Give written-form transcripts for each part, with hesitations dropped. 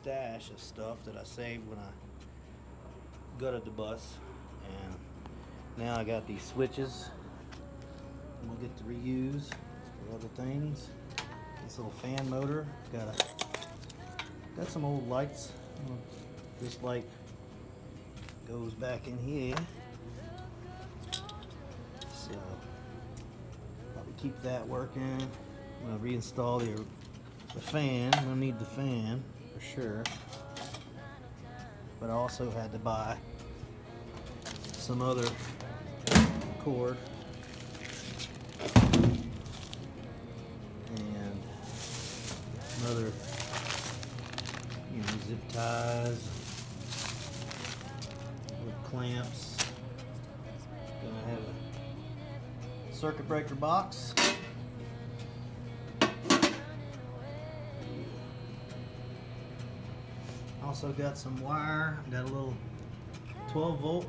stash of stuff that I saved when I gutted the bus, and now I got these switches we'll get to reuse for other things. This little fan motor, got some old lights. This light goes back in here, so probably keep that working. I'm gonna reinstall the fan. I'm gonna need the fan for sure, but I also had to buy some other cord and another, zip ties with clamps. Gonna have a circuit breaker box. Also got some wire. Got a little 12-volt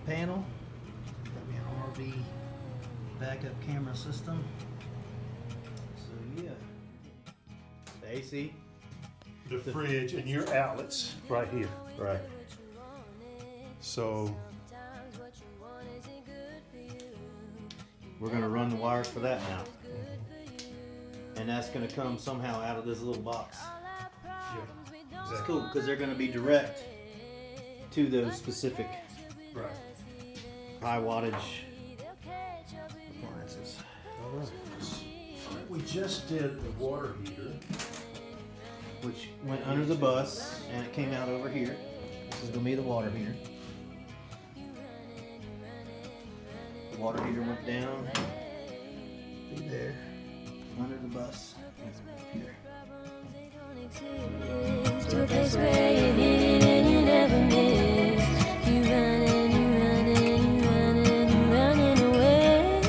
panel. Got me an RV backup camera system. So yeah, the AC, the fridge, and your outlets right here. right? So We're gonna run the wires for that now, and that's gonna come somehow out of this little box. yeah, It's exactly. cool because they're gonna be direct to those specific Right. high wattage appliances. All right. We just did the water heater. Which went under the bus and it came out over here. This is gonna be the water heater. The water heater went down through there, under the bus, and up here. To a place where you hit it and you never miss. You run and you run and you run and you running away.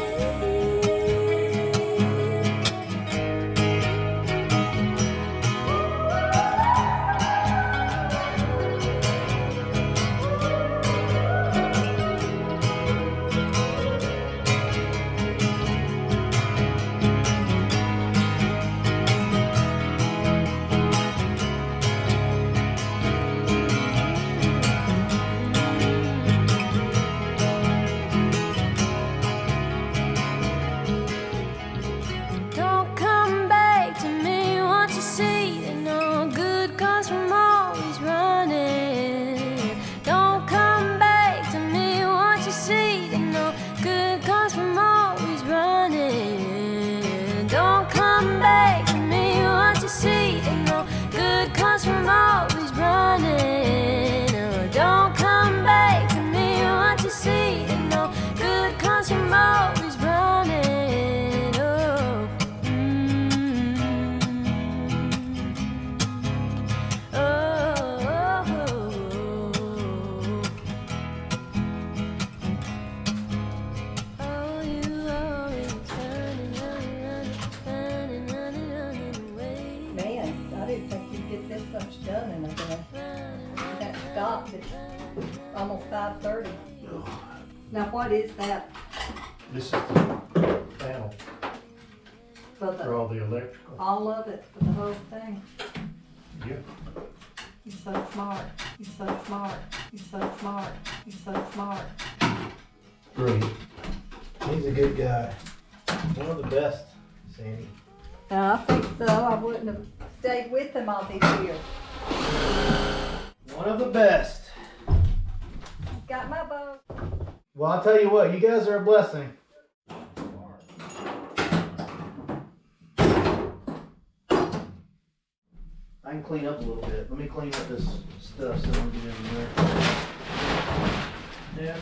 Don't come back to me once you see that no good comes from always running. Don't come back to me once you see that no good comes from always running. Don't come back to me once you see that no good comes from always running. No, don't come back to me once you see that no good comes from always running. Oh. Man, I didn't think you'd get this much done in a day. That stopped at almost 5:30. Now what is that This is the panel for for the, all the electrical. all of it, for the whole thing? Yeah. You're so smart, you're so smart, you're so smart, you're so smart. Great. He's a good guy. One of the best, Sandy. Now, I think so, I wouldn't have stayed with him all these years. One of the best. Got my boat. Well, I'll tell you what, you guys are a blessing. I can clean up a little bit. Let me clean up this stuff so I don't get in there. Yeah,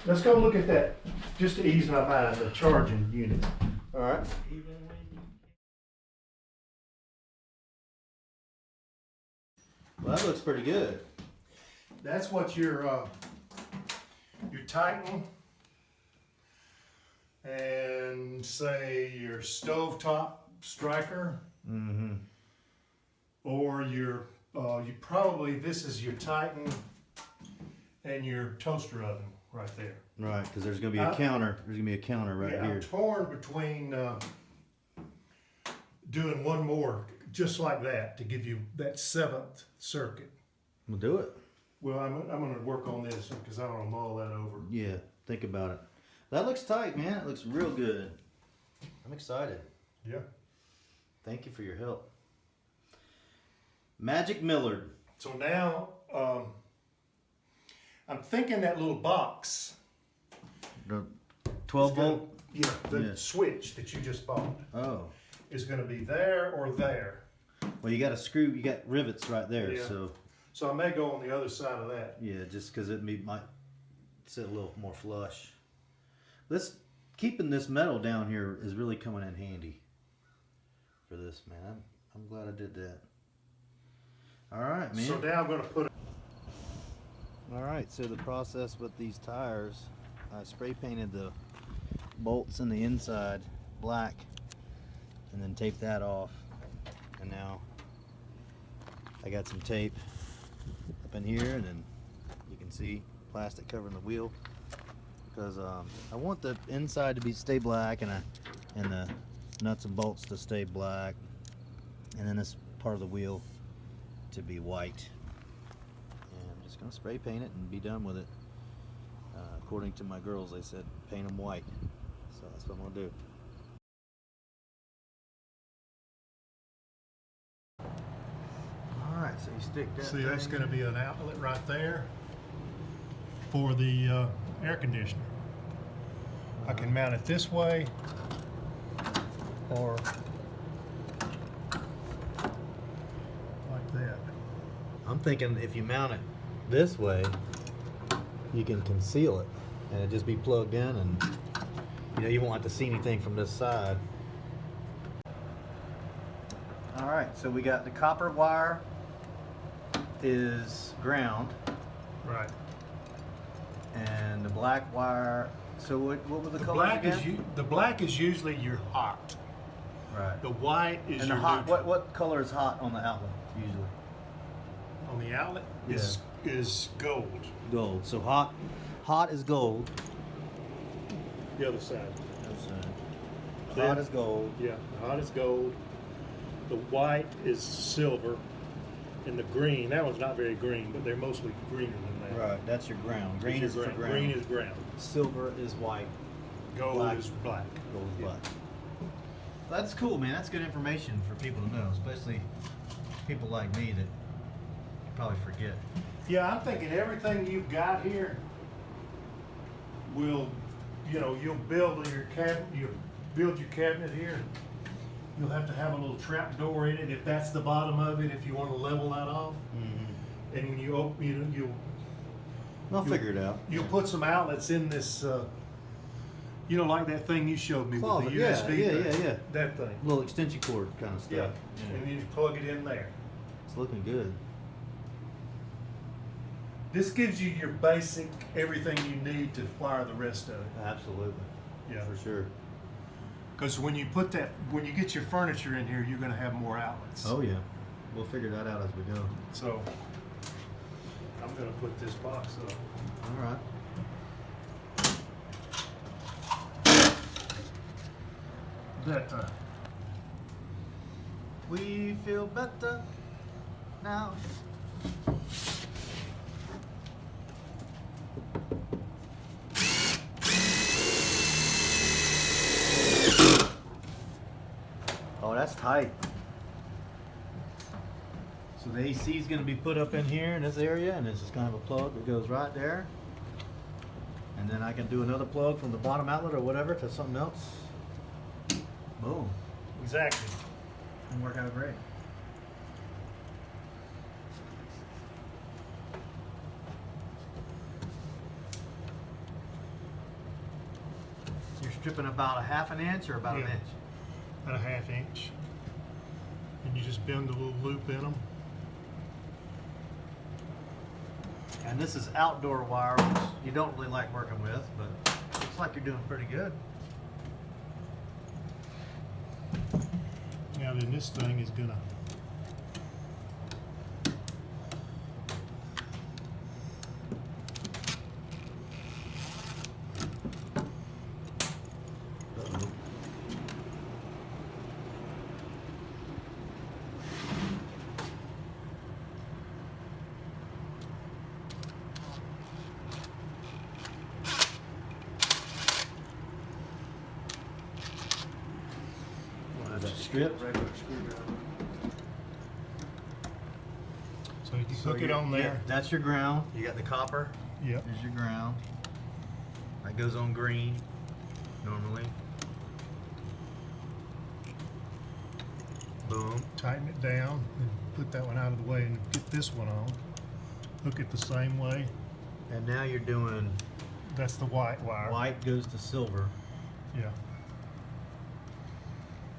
Let's go look at that, just to ease my mind, the charging unit. all right. Well, that looks pretty good. That's what your Titan and say your stovetop striker, Mm-hmm. or your you probably, this is your Titan and your toaster oven right there. Right, because there's gonna be a counter. There's gonna be a counter right Yeah, here. I'm torn between doing one more just like that to give you that 7th circuit. We'll do it. Well, I'm going to work on this because I want to mull that over. Yeah, think about it. That looks tight, man. It looks real good. I'm excited. Yeah. Thank you for your help. Magic Millard. So now I'm thinking that little box. The 12 is gonna- volt? Yeah, the Yeah. switch that you just bought Oh. is going to be there or there. Well, you got a screw, you got rivets right there, Yeah. so So I may go on the other side of that. yeah, just because might sit a little more flush. Keeping this metal down here is really coming in handy for this, man. I'm glad I did that. All right, man. So now I'm going to put All right, so the process with these tires, I spray painted the bolts in the inside black and then taped that off. And now I got some tape up in here, and then you can see plastic covering the wheel because I want the inside to stay black and the nuts and bolts to stay black, and then this part of the wheel to be white. And I'm just gonna spray paint it and be done with it. According to my girls, they said paint them white, so that's what I'm gonna do. All right, so you stick that. See, that's thing going to in. be an outlet right there for the air conditioner. I can mount it this way or like that. I'm thinking if you mount it this way, you can conceal it and it just be plugged in, and you won't have to see anything from this side. All right, so we got the copper wire is ground, Right. and the black wire. So what were the The colors black again? the black is usually your hot. Right. The white is And the your hot. neutral. What color is hot on the outlet usually? On the outlet is gold. Gold. So hot is gold. The other side. See Hot it? is gold. Yeah, the hot is gold. The white is silver. And the green, that one's not very green, but they're mostly greener than that. Right. That's your ground. That's Green your is for ground. Green is ground. Silver is white. Gold Black. is black. Gold is Yeah. black. That's cool, man. That's good information for people to know, especially people like me that probably forget. Yeah, I'm thinking everything you've got here will, you'll build your cabinet here. You'll have to have a little trap door in it if that's the bottom of it, if you want to level that off. Mm-hmm. And when you open, I'll figure it out. you'll put some outlets in this, like that thing you showed me Closet, with the yeah, USB yeah, thing. yeah, yeah. That thing. Little extension cord kind of stuff. Yeah. And you plug it in there. It's looking good. This gives you your basic everything you need to wire the rest of it. Absolutely. Yeah. For sure. Because when you get your furniture in here, you're going to have more outlets. Oh yeah. We'll figure that out as we go. So I'm going to put this box up. All right. That We feel better now. Oh, that's tight. So the AC is going to be put up in here in this area, and this is kind of a plug that goes right there. And then I can do another plug from the bottom outlet or whatever to something else. Boom. exactly. And work out great. You're stripping about a half an inch or about an Yeah. inch? About a ½ inch. And you just bend a little loop in them. And this is outdoor wire, which you don't really like working with, but looks like you're doing pretty good. Now then this thing is gonna stripped. Regular screwdriver. So you So hook it you're- on there. yeah, that's your ground. You got the copper. Yep. There's your ground. That goes on green normally. Boom. Tighten it down and put that one out of the way and get this one on. Hook it the same way. And now you're doing That's the white wire. white goes to silver. Yeah.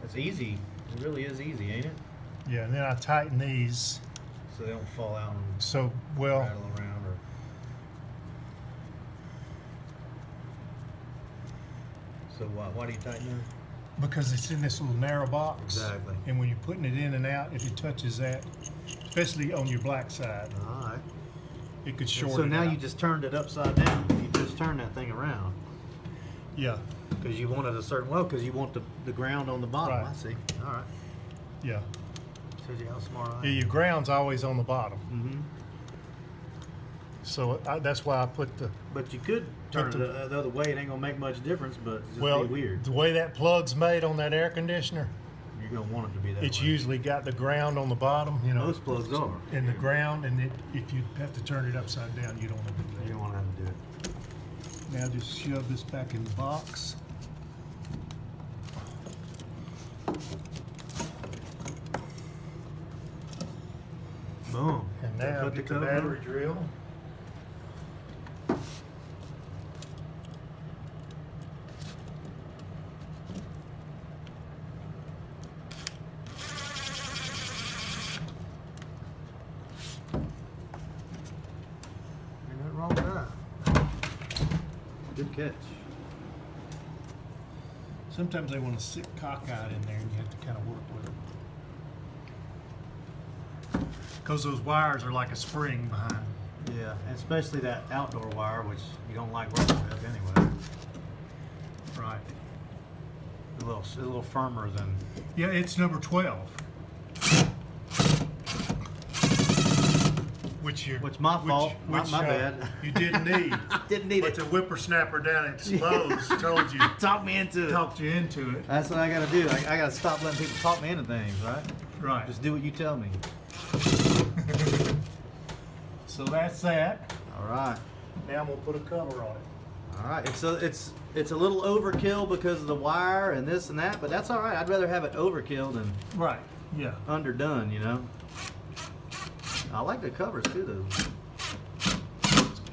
It's easy. It really is easy, ain't it? Yeah, and then I tighten these. So they don't fall out and So, well, rattle around or. So why do you tighten them? because it's in this little narrow box. Exactly. And when you're putting it in and out, if it touches that, especially on your black side, All right. it could short So it now out. you just turned it upside down. You just turned that thing around Yeah, because you want it a certain way because you want the ground on the bottom. Right. I see. All right. yeah. Shows you how smart I am. Yeah, your ground's always on the bottom. Mm-hmm. So that's why I put the, But you could turn Put it the- the other way. It ain't gonna make much difference, but it's just well, be weird. the way that plug's made on that air conditioner, You're gonna want it to be that it's way. usually got the ground on the bottom, you know. Most plugs are. In the ground, and if you have to turn it upside down, you don't want to do You that. don't want to have to do it. Now just shove this back in the box. Boom. And now Put get the cover battery on. drill. Ain't nothing wrong with that. Good catch. Sometimes they want to sit cockeyed in there, and you have to kind of work with it. Because those wires are like a spring behind. Yeah, and especially that outdoor wire, which you don't like working with anyway. Right. A little firmer than. Yeah, it's number 12. Which my fault. My bad. You didn't need. Didn't need But it. the whippersnapper down at Lowe's told you, Talk me into it. talked you into it. That's what I gotta do. I gotta stop letting people talk me into things, right? Right. Just do what you tell me. So that's that. All right. Now I'm gonna put a cover on it. All right. It's a little overkill because of the wire and this and that, but that's all right. I'd rather have it overkill than Right. Yeah. underdone, you know. I like the covers too, though.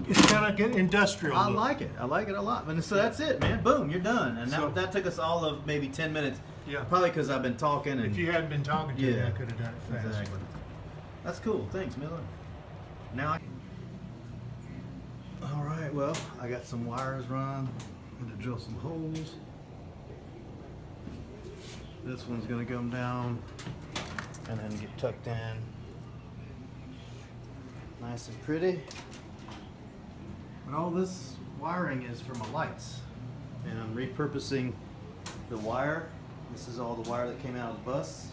It's kind of good industrial. I look. like it. I like it a lot. And so that's it, man. Boom, you're done. And So- that took us all of maybe 10 minutes. Yeah. Probably because I've been talking and. If you hadn't been talking to me, Yeah. I could have done it faster. Exactly. That's cool. Thanks, Miller. Now all right. Well, I got some wires run. I'm gonna drill some holes. This one's gonna come down and then get tucked in, nice and pretty. And all this wiring is for my lights, and I'm repurposing the wire. This is all the wire that came out of the bus,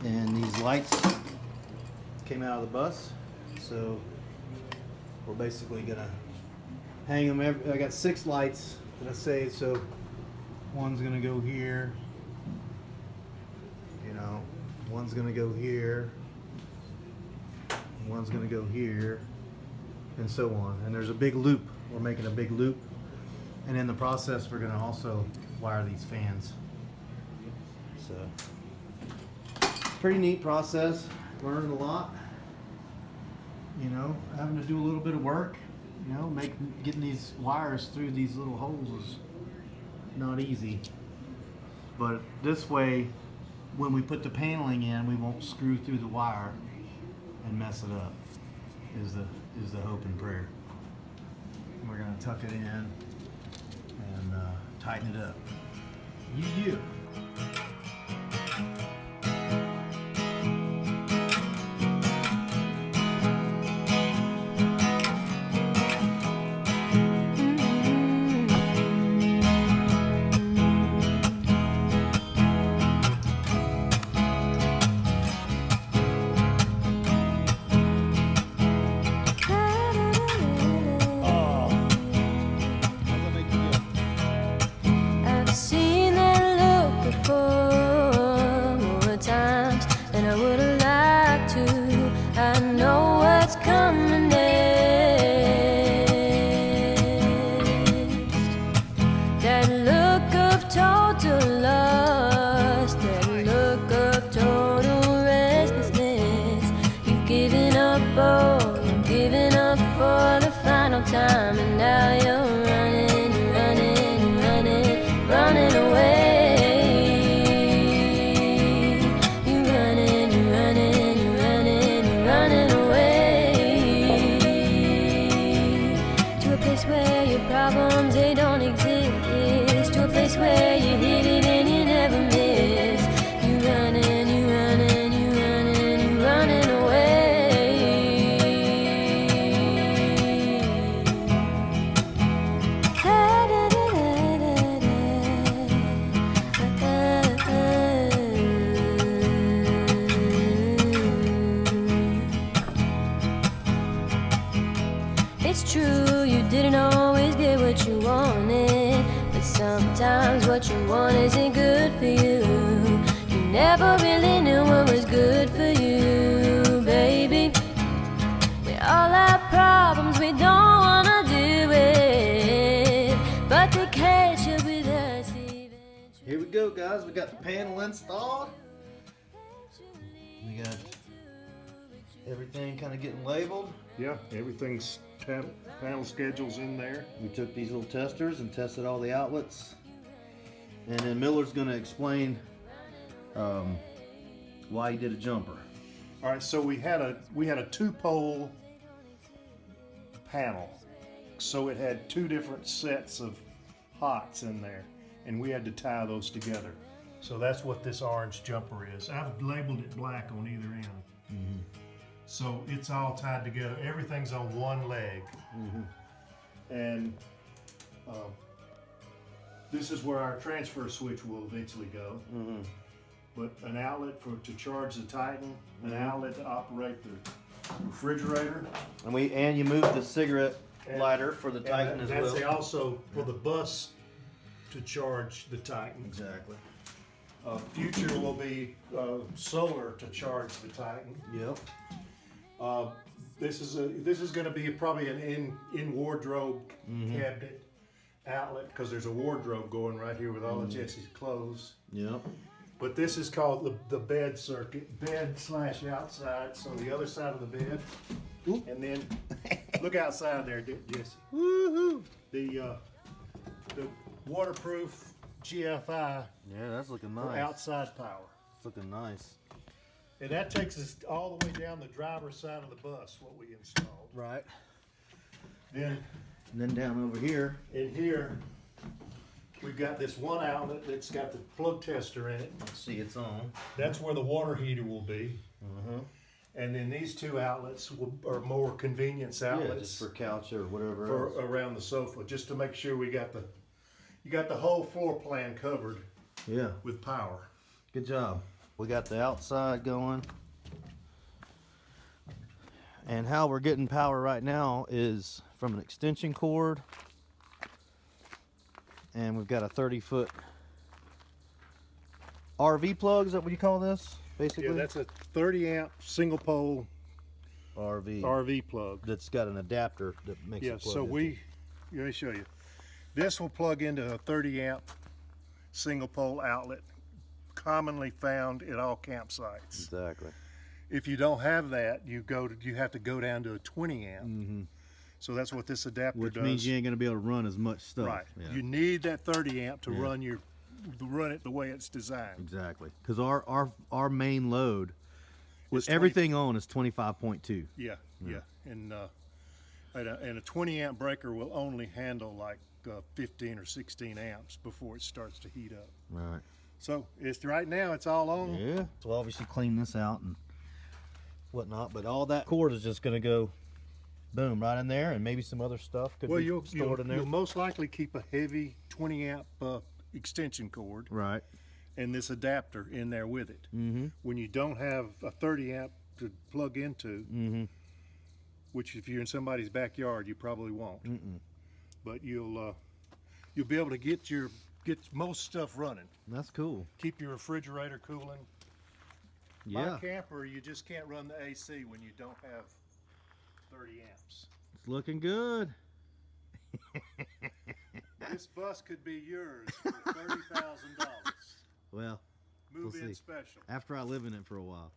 and these lights came out of the bus, so we're basically gonna hang them. I got 6 lights that I saved, so one's gonna go here, you know, one's gonna go here, one's gonna go here, and so on. And there's a big loop. We're making a big loop, and in the process we're gonna also wire these fans. So pretty neat process. Learned a lot. You know, having to do a little bit of work. You know, getting these wires through these little holes is not easy. But this way, when we put the paneling in, we won't screw through the wire and mess it up. Is the hope and prayer. We're gonna tuck it in and tighten it up. You. I've seen that look before. giving up, oh, you're giving up for the final time, and now you're running, running, running, running away. You're running, you're running, you're running, you're running away to a place where your problems, they don't exist, to a place where you hit it and you never miss. You're running, you're running, you're running, you're running away. It's true, you didn't always get what you wanted, but sometimes what you want isn't good for you. You never really knew what was good for you, baby. We all have problems we don't wanna deal with, but they catch up with us eventually. Here we go, guys. We got the panel installed. We got everything kind of getting labeled. Yeah, everything's panel schedules in there. We took these little testers and tested all the outlets, and then Miller's going to explain why he did a jumper. All right, so we had a 2-pole panel, so it had 2 different sets of hots in there, and we had to tie those together. So that's what this orange jumper is. I've labeled it black on either end. Mm-hmm. So it's all tied together. Everything's on one leg. Mm-hmm. And this is where our transfer switch will eventually go. Mm-hmm. But an outlet to charge the Titan, an outlet to operate the refrigerator. And you moved the cigarette lighter for the Titan as that's well. also for the bus to charge the Titan. Exactly. Future will be solar to charge the Titan. Yep. This is going to be probably an in wardrobe cabinet outlet, because there's a wardrobe going right here with all of Jesse's clothes. Yep. But this is called the bed circuit, bed/outside. So the other side of the bed, and then look outside there, Jesse. Woohoo! The waterproof GFI Yeah, that's looking for nice. outside power. It's looking nice. And that takes us all the way down the driver's side of the bus, what we installed. Right. Then And then down over here. in here, we've got this one outlet that's got the plug tester in it. Let's see, it's on. That's where the water heater will be. Uh-huh. And then these 2 outlets are more convenience Yeah, outlets just for couch or whatever for else. around the sofa, just to make sure you got the whole floor plan covered Yeah, with power. good job. We got the outside going. And how we're getting power right now is from an extension cord. And we've got a 30-foot RV plug. Is that what you call this? Basically? Yeah, that's a 30 amp single pole RV. RV plug. That's got an adapter that makes Yeah, it plug so into. let me show you. This will plug into a 30 amp single pole outlet, commonly found at all campsites. Exactly. If you don't have that, you have to go down to a 20 amp. Mm-hmm. So that's what this adapter Which does. means you ain't gonna be able to run as much stuff. Right. Yeah. You need that 30 amp to Yeah. run it the way it's designed. Exactly. Because our main load with It's 20 everything on is 25.2. Yeah, yeah. And a 20 amp breaker will only handle like 15 or 16 amps before it starts to heat up. Right. So right now it's all on. Yeah. So we'll obviously clean this out and whatnot, but all that cord is just gonna go boom right in there, and maybe some other stuff could Well, be you'll stored in there. you'll most likely keep a heavy 20 amp extension cord Right. and this adapter in there with it. Mm-hmm. When you don't have a 30 amp to plug into, Mm-hmm. which if you're in somebody's backyard you probably won't, Mm-mm. but you'll be able to get most stuff running. That's cool. Keep your refrigerator cooling. Yeah. My camper, you just can't run the AC when you don't have 30 amps. It's looking good. This bus could be yours for $30,000. Well, Move We'll in see. special. after I live in it for a while.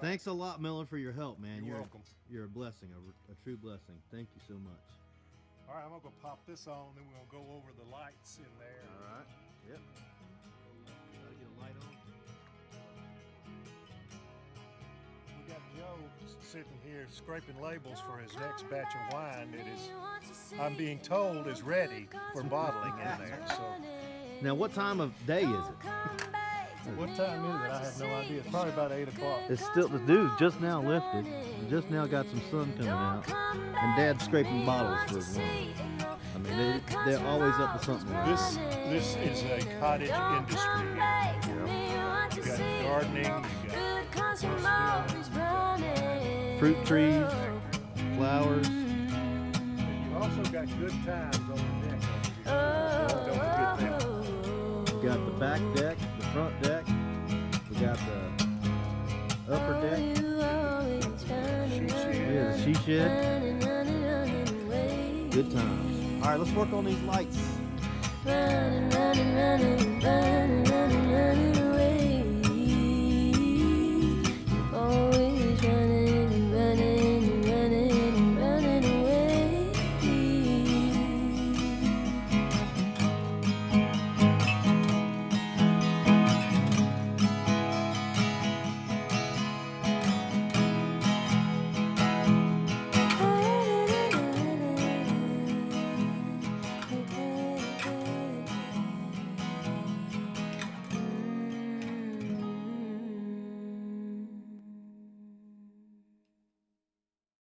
Thanks a lot, Miller, for your help, man. You're welcome. You're a blessing, a true blessing. Thank you so much. All right, I'm gonna go pop this on, then we're gonna go over the lights in there. All right. Yep. Gotta get a light on. We got Joe sitting here scraping labels for his next batch of wine that is, I'm being told, is ready for bottling in there. So, Now, what time of day is it? what time is it? I have no idea. It's probably about 8 o'clock. It's still, the dude's just now lifted. Just now got some sun coming out. And Dad's scraping bottles for his wine. I mean, they're always up to something. This is a cottage industry. You got gardening, you got Fruit trees, flowers. and you also got good times on the deck. Don't forget that. We got the back deck, the front deck. We got the upper deck. Yeah, the she shed. Good times. All right, let's work on these lights. Running, running, running, running, running.